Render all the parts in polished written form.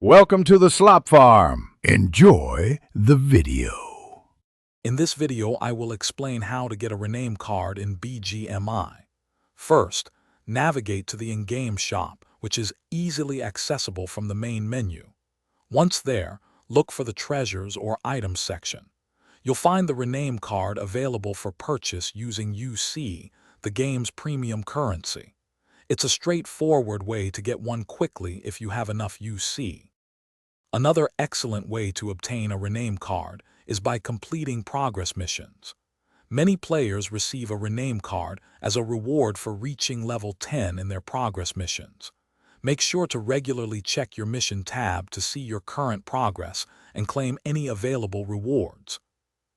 Welcome to the Slop Farm. Enjoy the video. In this video, I will explain how to get a rename card in BGMI. First, navigate to the in-game shop, which is easily accessible from the main menu. Once there, look for the Treasures or Items section. You'll find the rename card available for purchase using UC, the game's premium currency. It's a straightforward way to get one quickly if you have enough UC. Another excellent way to obtain a rename card is by completing progress missions. Many players receive a rename card as a reward for reaching level 10 in their progress missions. Make sure to regularly check your mission tab to see your current progress and claim any available rewards.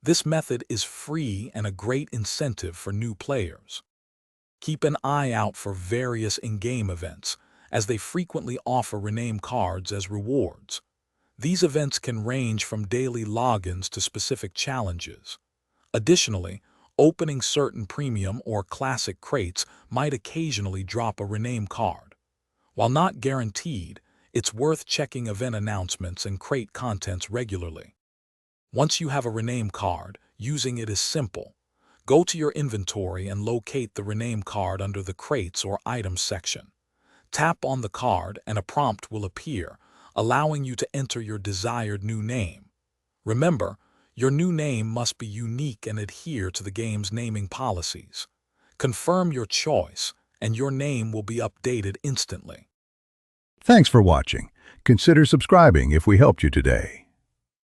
This method is free and a great incentive for new players. Keep an eye out for various in-game events, as they frequently offer rename cards as rewards. These events can range from daily logins to specific challenges. Additionally, opening certain premium or classic crates might occasionally drop a rename card. While not guaranteed, it's worth checking event announcements and crate contents regularly. Once you have a rename card, using it is simple. Go to your inventory and locate the rename card under the Crates or Items section. Tap on the card and a prompt will appear, allowing you to enter your desired new name. Remember, your new name must be unique and adhere to the game's naming policies. Confirm your choice, and your name will be updated instantly. Thanks for watching. Consider subscribing if we helped you today.